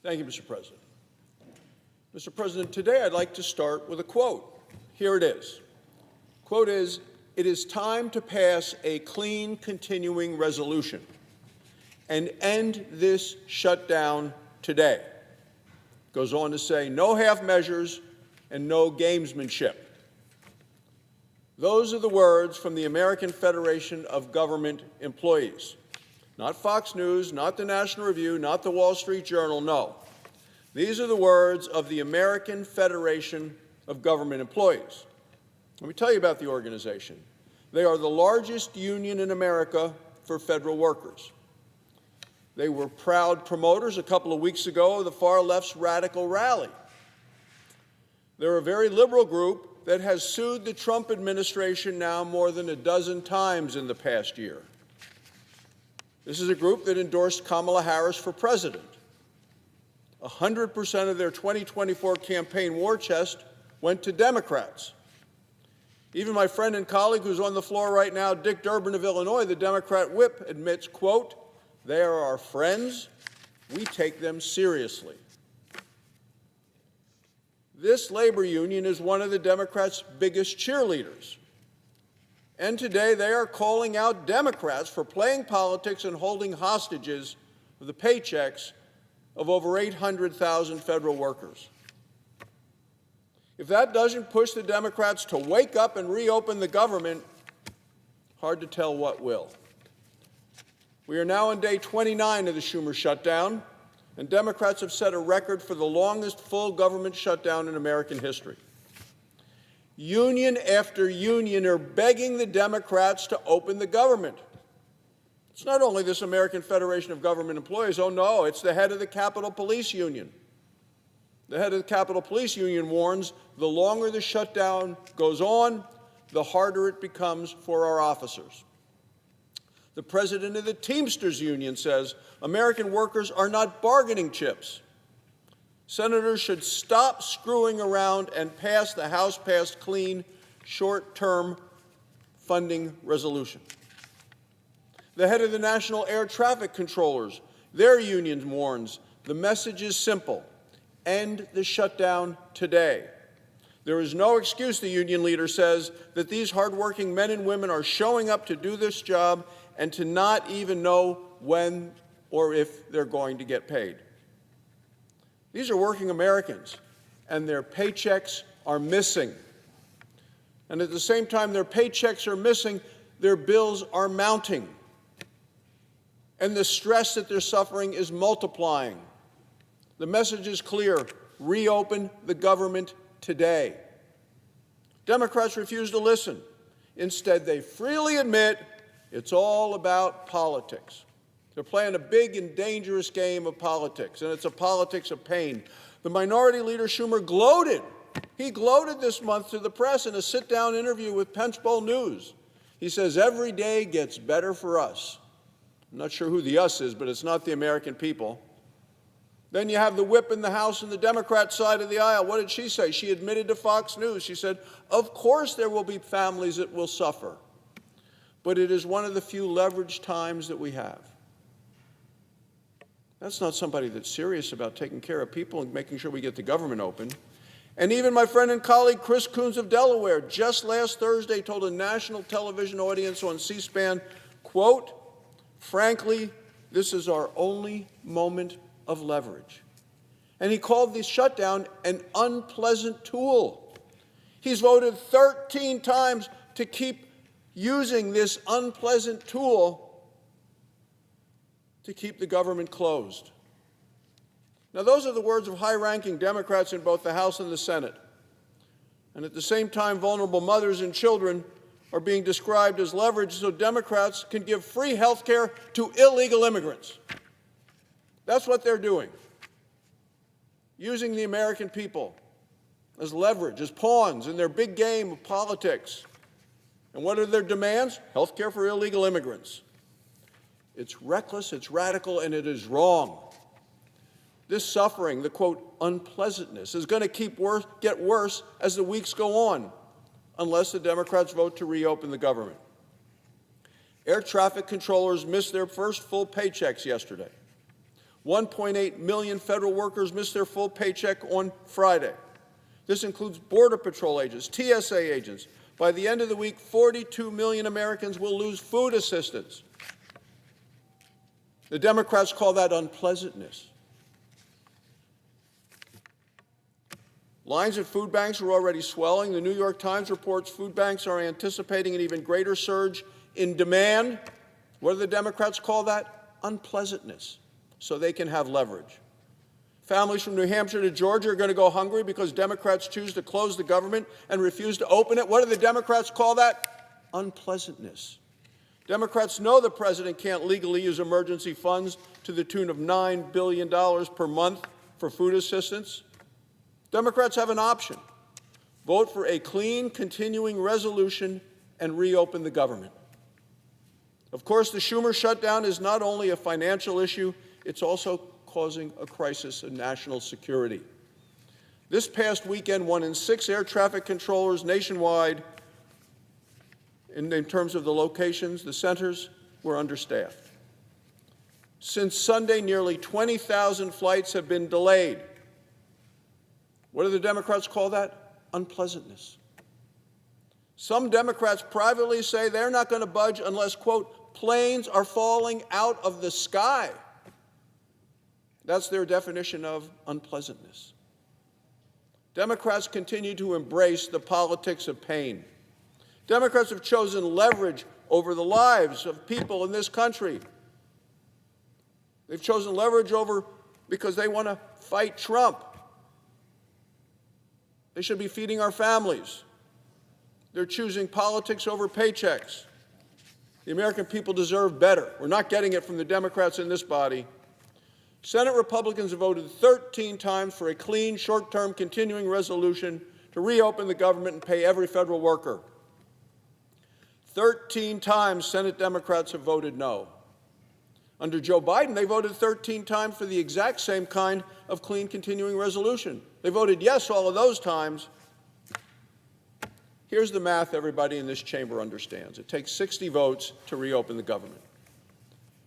Thank you, Mr. President. Mr. President, today I'd like to start with a quote. Here it is. Quote is, "It is time to pass a clean continuing resolution and end this shutdown today." Goes on to say, no half measures and no gamesmanship. Those are the words from the American Federation of Government Employees. Not Fox News, not the National Review, not the Wall Street Journal, no. These are the words of the American Federation of Government Employees. Let me tell you about the organization. They are the largest union in America for federal workers. They were proud promoters a couple of weeks ago of the far left's radical rally. They're a very liberal group that has sued the Trump administration now more than a dozen times in the past year. This is a group that endorsed Kamala Harris for president. 100% of their 2024 campaign war chest went to Democrats. Even my friend and colleague who's on the floor right now, Dick Durbin of Illinois, the Democrat whip, admits, quote, "They are our friends. We take them seriously." This labor union is one of the Democrats' biggest cheerleaders. And today they are calling out Democrats for playing politics and holding hostages of the paychecks of over 800,000 federal workers. If that doesn't push the Democrats to wake up and reopen the government, hard to tell what will. We are now on day 29 of the Schumer shutdown, and Democrats have set a record for the longest full government shutdown in American history. Union after union are begging the Democrats to open the government. It's not only this American Federation of Government Employees, oh no, it's the head of the Capitol Police Union. The head of the Capitol Police Union warns the longer the shutdown goes on, the harder it becomes for our officers. The president of the Teamsters Union says American workers are not bargaining chips. Senators should stop screwing around and pass the House-passed clean, short-term funding resolution. The head of the National Air Traffic Controllers, their union warns the message is simple: end the shutdown today. There is no excuse, the union leader says, that these hardworking men and women are showing up to do this job and to not even know when or if they're going to get paid. These are working Americans, and their paychecks are missing. And at the same time their paychecks are missing, their bills are mounting. And the stress that they're suffering is multiplying. The message is clear: reopen the government today. Democrats refuse to listen. Instead, they freely admit it's all about politics. They're playing a big and dangerous game of politics, and it's a politics of pain. The minority leader, Schumer, gloated. He gloated this month to the press in a sit-down interview with Punchbowl News. He says, every day gets better for us. I'm not sure who the us is, but it's not the American people. Then you have the whip in the House on the Democrat side of the aisle. What did she say? She admitted to Fox News. She said, of course there will be families that will suffer, but it is one of the few leveraged times that we have. That's not somebody that's serious about taking care of people and making sure we get the government open. And even my friend and colleague Chris Coons of Delaware just last Thursday told a national television audience on C-SPAN, quote, frankly, this is our only moment of leverage. And he called the shutdown an unpleasant tool. He's voted 13 times to keep using this unpleasant tool to keep the government closed. Now, those are the words of high-ranking Democrats in both the House and the Senate. And at the same time, vulnerable mothers and children are being described as leverage so Democrats can give free health care to illegal immigrants. That's what they're doing, using the American people as leverage, as pawns in their big game of politics. And what are their demands? Health care for illegal immigrants. It's reckless, it's radical, and it is wrong. This suffering, the, quote, unpleasantness, is going to get worse as the weeks go on, unless the Democrats vote to reopen the government. Air traffic controllers missed their first full paychecks yesterday. 1.8 million federal workers missed their full paycheck on Friday. This includes Border Patrol agents, TSA agents. By the end of the week, 42 million Americans will lose food assistance. The Democrats call that unpleasantness. Lines at food banks are already swelling. The New York Times reports food banks are anticipating an even greater surge in demand. What do the Democrats call that? Unpleasantness, so they can have leverage. Families from New Hampshire to Georgia are going to go hungry because Democrats choose to close the government and refuse to open it. What do the Democrats call that? Unpleasantness. Democrats know the president can't legally use emergency funds to the tune of $9 billion per month for food assistance. Democrats have an option. Vote for a clean, continuing resolution and reopen the government. Of course, the Schumer shutdown is not only a financial issue, it's also causing a crisis in national security. This past weekend, 1 in 6 air traffic controllers nationwide, in terms of the locations, the centers, were understaffed. Since Sunday, nearly 20,000 flights have been delayed. What do the Democrats call that? Unpleasantness. Some Democrats privately say they're not going to budge unless, quote, planes are falling out of the sky. That's their definition of unpleasantness. Democrats continue to embrace the politics of pain. Democrats have chosen leverage over the lives of people in this country. They've chosen leverage over because they want to fight Trump. They should be feeding our families. They're choosing politics over paychecks. The American people deserve better. We're not getting it from the Democrats in this body. Senate Republicans have voted 13 times for a clean, short-term, continuing resolution to reopen the government and pay every federal worker. 13 times Senate Democrats have voted no. Under Joe Biden, they voted 13 times for the exact same kind of clean, continuing resolution. They voted yes all of those times. Here's the math everybody in this chamber understands. It takes 60 votes to reopen the government.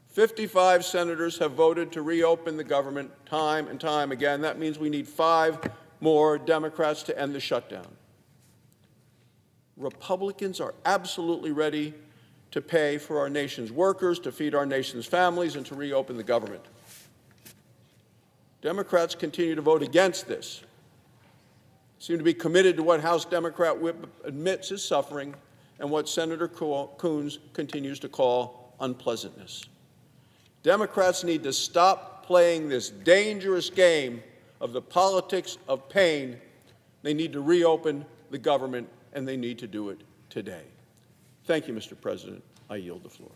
55 senators have voted to reopen the government time and time again. That means we need 5 more Democrats to end the shutdown. Republicans are absolutely ready to pay for our nation's workers, to feed our nation's families, and to reopen the government. Democrats continue to vote against this, seem to be committed to what House Democrat whip admits is suffering and what Senator Coons continues to call unpleasantness. Democrats need to stop playing this dangerous game of the politics of pain. They need to reopen the government, and they need to do it today. Thank you, Mr. President. I yield the floor.